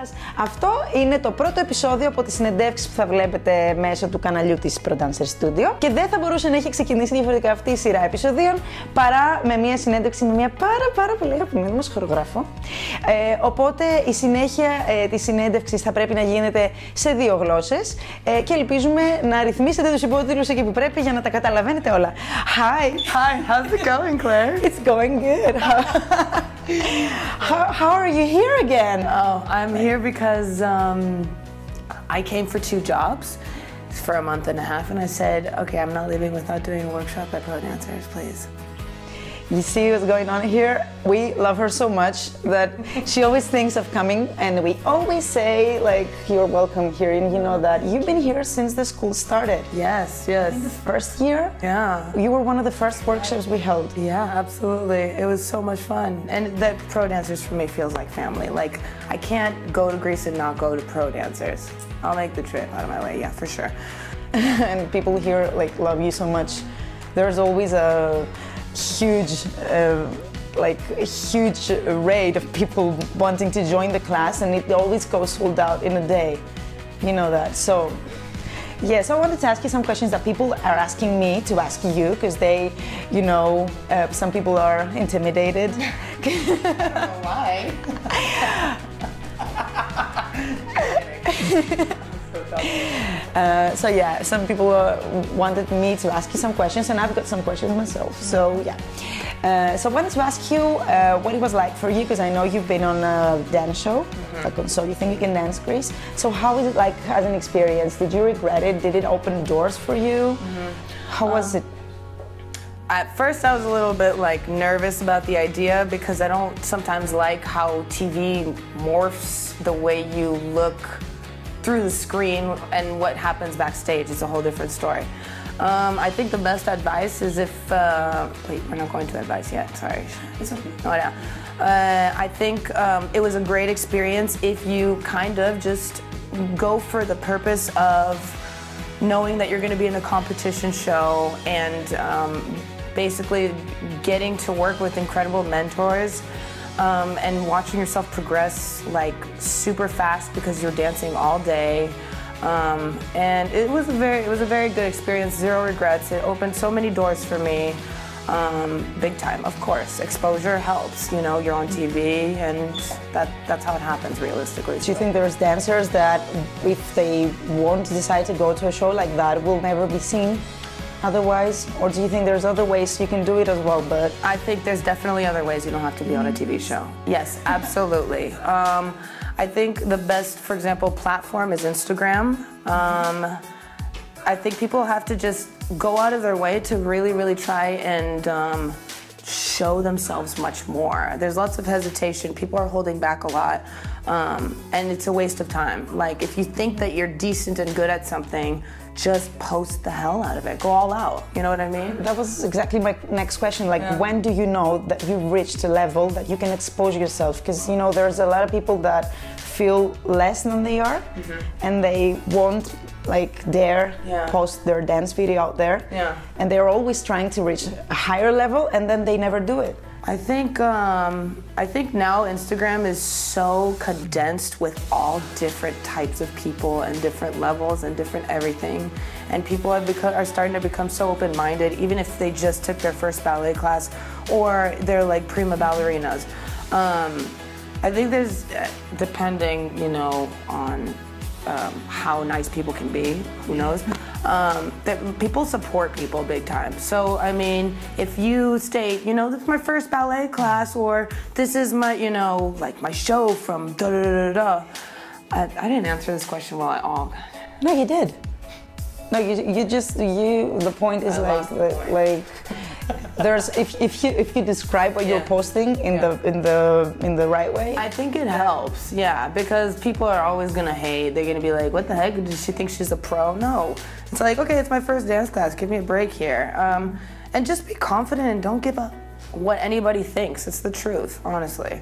σας. Αυτό είναι το πρώτο επεισόδιο από τις συνεντεύξεις που θα βλέπετε μέσω του καναλιού της ProDancers Studio και δεν θα μπορούσε να έχει ξεκινήσει διαφορετικά αυτή η σειρά επεισοδίων παρά με μια συνέντευξη με μια πάρα πολύ αγαπημένη μας χορογράφο. Οπότε η συνέχεια της συνέντευξης θα πρέπει να γίνεται σε δύο γλώσσες και ελπίζουμε να ρυθμίσετε τους υπότιτλους εκεί που πρέπει για να τα καταλαβαίνετε όλα. Hi! Hi, how's it going, Claire? It's going good. How are you here again? Oh, I'm here because I came for 2 jobs for a month and a half, and I said, okay, I'm not leaving without doing a workshop at ProDancers, please. You see what's going on here? We love her so much that she always thinks of coming, and we always say, like, you're welcome here, and you know that you've been here since the school started. Yes, yes. In the first year? Yeah. You were one of the first workshops we held. Yeah, absolutely. It was so much fun. And that ProDancers for me feels like family. Like, I can't go to Greece and not go to ProDancers. I'll make the trip out of my way, yeah, for sure. And people here, like, love you so much. There's always a huge rate of people wanting to join the class, and it always goes sold out in a day. You know that. So yes, I wanted to ask you some questions that people are asking me to ask you because they, you know, some people are intimidated. I don't know why. So yeah, some people wanted me to ask you some questions, and I've got some questions myself. So yeah, so I wanted to ask you what it was like for you, because I know you've been on a dance show, like on So You Think You Can Dance Greece. So how is it like as an experience? Did you regret it? Did it open doors for you? How was it? At first I was a little bit like nervous about the idea because I don't sometimes like how TV morphs the way you look through the screen and what happens backstage. It's a whole different story. I think the best advice is if, wait, we're not going to advice yet, sorry. It's okay. Oh yeah. I think it was a great experience if you kind of just go for the purpose of knowing that you're going to be in a competition show and basically getting to work with incredible mentors and watching yourself progress like super fast because you're dancing all day. And it was a very good experience, zero regrets. It opened so many doors for me, big time, of course. Exposure helps, you know, you're on TV, and that's how it happens realistically. Do you think there's dancers that if they won't decide to go to a show like that will never be seen otherwise? Or do you think there's other ways you can do it as well? But I think there's definitely other ways. You don't have to be on a TV show. Yes, absolutely. I think the best, for example, platform is Instagram. I think people have to just go out of their way to really try and show themselves much more. There's lots of hesitation. People are holding back a lot. And it's a waste of time. Like, if you think that you're decent and good at something, just post the hell out of it. Go all out. You know what I mean? that was exactly my next question. Like, when do you know that you've reached a level that you can expose yourself? Because, you know, there's a lot of people that feel less than they are, and they won't like dare post their dance video out there. And they're always trying to reach a higher level, and then they never do it. I think now Instagram is so condensed with all different types of people and different levels and different everything, and people are starting to become so open-minded, even if they just took their first ballet class or they're like prima ballerinas. I think there's, depending, you know, on how nice people can be, who knows, that people support people big time. So, I mean, if you state, you know, this is my first ballet class, or this is my, you know, like my show from da-da-da-da-da. I didn't answer this question well at all. No, you did. No, the point is like there's if you describe what you're posting in the right way. I think it helps, yeah, because people are always gonna hate. They're gonna be like, what the heck? Does she think she's a pro? No. It's like, okay, it's my first dance class. Give me a break here. And just be confident and don't give up what anybody thinks. It's the truth, honestly.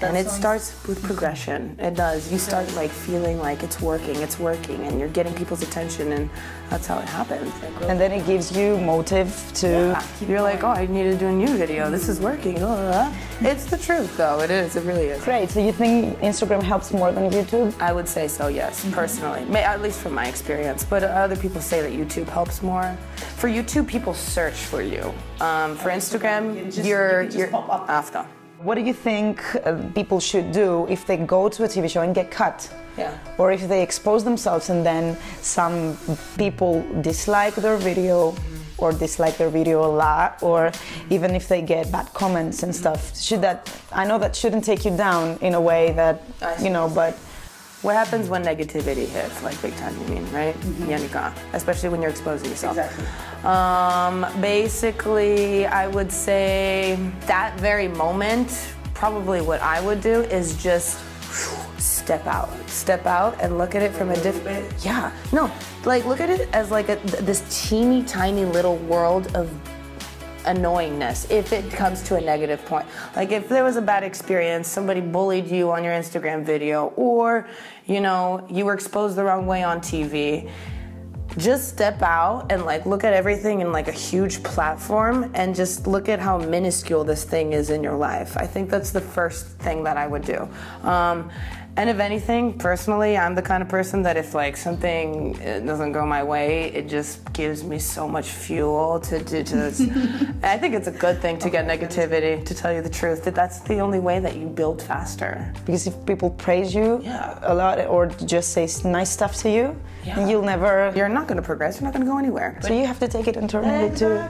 And it starts with progression. It does. You start like feeling like it's working, and you're getting people's attention, and that's how it happens. And then it gives you motive to... You're like, oh, I need to do a new video. This is working. It's the truth, though. It is. It really is. Great. So you think Instagram helps more than YouTube? I would say so, yes, personally. At least from my experience. But other people say that YouTube helps more. For YouTube, people search for you. For Instagram, you're pop up after. What do you think people should do if they go to a TV show and get cut? Yeah. Or if they expose themselves and then some people dislike their video or dislike their video a lot, or even if they get bad comments and stuff, I know that shouldn't take you down in a way that, but... What happens when negativity hits, like big time, you mean, right? Yanika, especially when you're exposing yourself. Exactly. Basically, I would say that very moment, probably what I would do is just step out and look at it from a different, look at it as like this teeny tiny little world of annoyingness if it comes to a negative point. Like if there was a bad experience, somebody bullied you on your Instagram video, or you were exposed the wrong way on TV, just step out and like look at everything in like a huge platform and just look at how minuscule this thing is in your life. I think that's the first thing that I would do. And if anything, personally, I'm the kind of person that if like something doesn't go my way, it just gives me so much fuel to I think it's a good thing to get negativity, to tell you the truth, that's the only way that you build faster. Because if people praise you a lot or just say nice stuff to you, you're not going to progress, you're not going to go anywhere. So you have to take it internally too.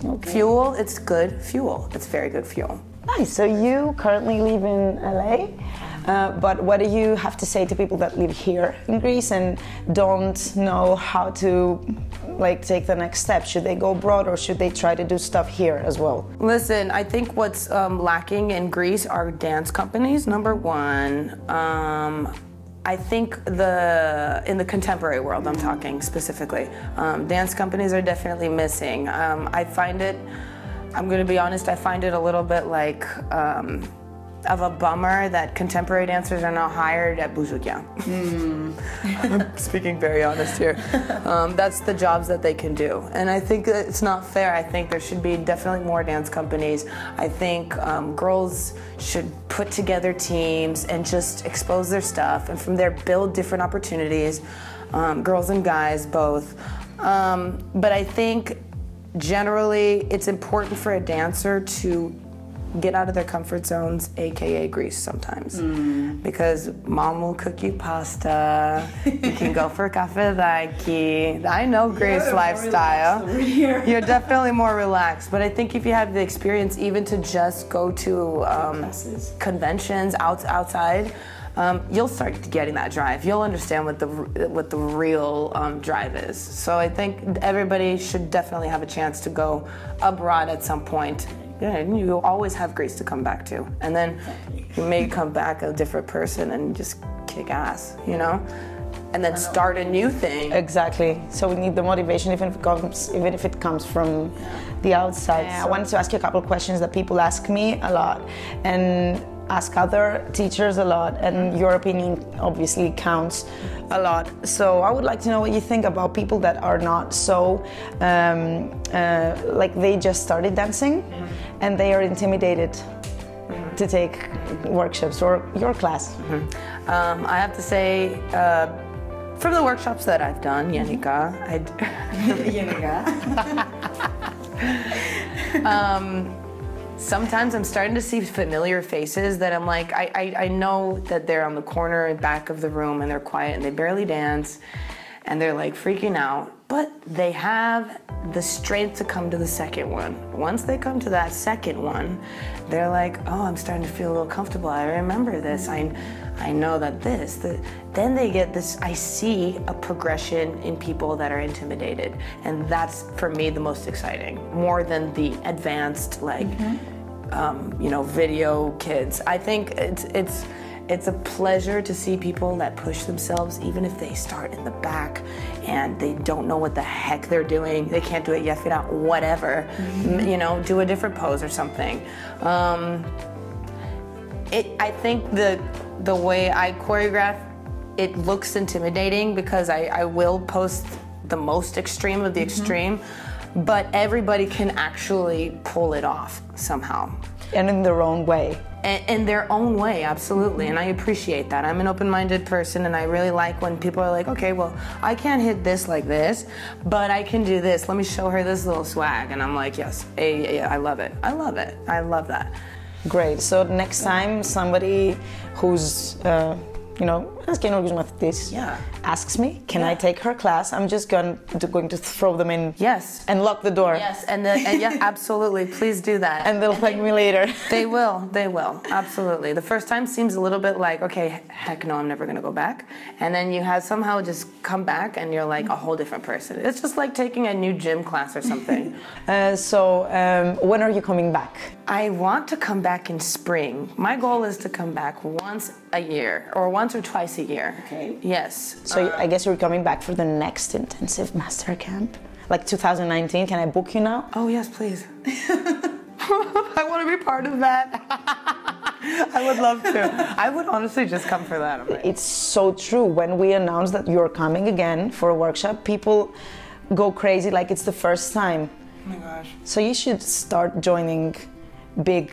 Okay. Fuel, it's good fuel. It's very good fuel. Nice. So you currently live in LA, but what do you have to say to people that live here in Greece and don't know how to take the next step? Should they go abroad or should they try to do stuff here as well? Listen, I think what's lacking in Greece are dance companies, number one. I think in the contemporary world, I'm talking specifically, dance companies are definitely missing. I find it, I'm going to be honest, I find it a little bit like of a bummer that contemporary dancers are now hired at Bouzoukia. I'm speaking very honest here. That's the jobs that they can do. And I think that it's not fair. I think there should be definitely more dance companies. I think girls should put together teams and just expose their stuff and from there build different opportunities, girls and guys both. But I think generally it's important for a dancer to get out of their comfort zones, aka Greece sometimes. Because mom will cook you pasta, you can go for cafe. I know Greece lifestyle. You're definitely more relaxed, but I think if you have the experience even to just go to conventions outside, you'll start getting that drive. You'll understand what the real drive is. So I think everybody should definitely have a chance to go abroad at some point. You always have Greece to come back to, and then you may come back a different person and just kick ass, and then start a new thing. Exactly. So we need the motivation, even if it comes from the outside. I wanted to ask you a couple of questions that people ask me a lot, and ask other teachers a lot, and your opinion obviously counts a lot. So I would like to know what you think about people that are not so, they just started dancing and they are intimidated to take workshops or your class. I have to say, from the workshops that I've done, Yanika, sometimes I'm starting to see familiar faces that I'm like, I know that they're on the corner and back of the room and they're quiet and they barely dance and they're like freaking out, but they have the strength to come to the second one. Once they come to that second one, they're like, oh, I'm starting to feel a little comfortable. I remember this. I know that then they get this, I see a progression in people that are intimidated. And that's, for me, the most exciting, more than the advanced, video kids. I think it's a pleasure to see people that push themselves, even if they start in the back and they don't know what the heck they're doing. They can't do it yet, whatever. Do a different pose or something. I think the way I choreograph, it looks intimidating because I will post the most extreme of the extreme, but everybody can actually pull it off somehow. And in their own way. In their own way, absolutely, and I appreciate that. I'm an open-minded person, and I really like when people are like, okay, well, I can't hit this like this, but I can do this. Let me show her this little swag, and I'm like, yes, I love it. I love it. I love that. Great. So next time somebody who's, ένας καινούργιος μαθητής asks me, can I take her class? I'm just going to throw them in and lock the door. Yes, and yeah, absolutely. Please do that. And they'll thank me later. They will, absolutely. The first time seems a little bit like, okay, heck no, I'm never going to go back. And then you have somehow just come back and you're like a whole different person. It's just like taking a new gym class or something. So when are you coming back? I want to come back in spring. My goal is to come back once a year or once or twice a year. Okay. Yes. So I guess you're coming back for the next intensive master camp? Like 2019, can I book you now? Oh yes, please. I want to be part of that. I would love to. I would honestly just come for that. It's so true. When we announce that you're coming again for a workshop, people go crazy like it's the first time. Oh my gosh. So you should start joining big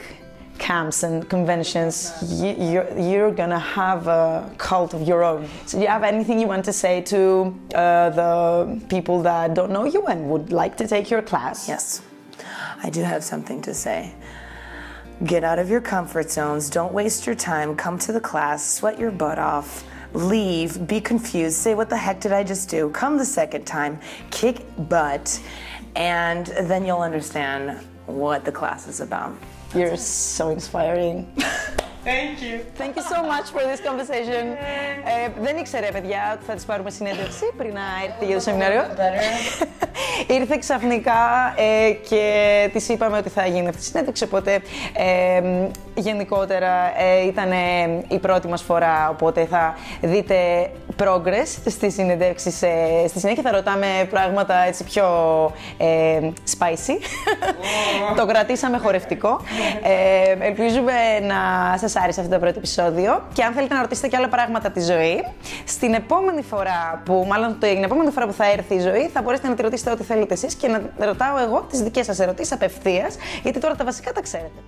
camps and conventions. You're gonna have a cult of your own. So do you have anything you want to say to the people that don't know you and would like to take your class? Yes, I do have something to say. Get out of your comfort zones. Don't waste your time. Come to the class. Sweat your butt off. Leave. Be confused. Say, what the heck did I just do? Come the second time. Kick butt. And then you'll understand what the class is about. You're so inspiring. Thank you. Thank you so much for this conversation. Δεν ήξερε, παιδιά, ότι θα της πάρουμε συνέντευξη πριν να έρθει για το σεμινάριο. Ήρθε ξαφνικά και της είπαμε ότι θα γίνει αυτή η συνέντευξη, οπότε γενικότερα ήταν η πρώτη μας φορά, οπότε θα δείτε progress στις συνεντεύξεις. Στη συνέχεια θα ρωτάμε πράγματα έτσι πιο spicy. Το κρατήσαμε χορευτικό. Ελπίζουμε να σας άρεσε αυτό το πρώτο επεισόδιο και αν θέλετε να ρωτήσετε και άλλα πράγματα τη Ζωή, στην επόμενη φορά την επόμενη φορά που θα έρθει η Ζωή θα μπορέσετε να τη ρωτήσετε ό,τι θέλετε εσείς και να ρωτάω εγώ τις δικές σας ερωτήσεις απευθείας, γιατί τώρα τα βασικά τα ξέρετε.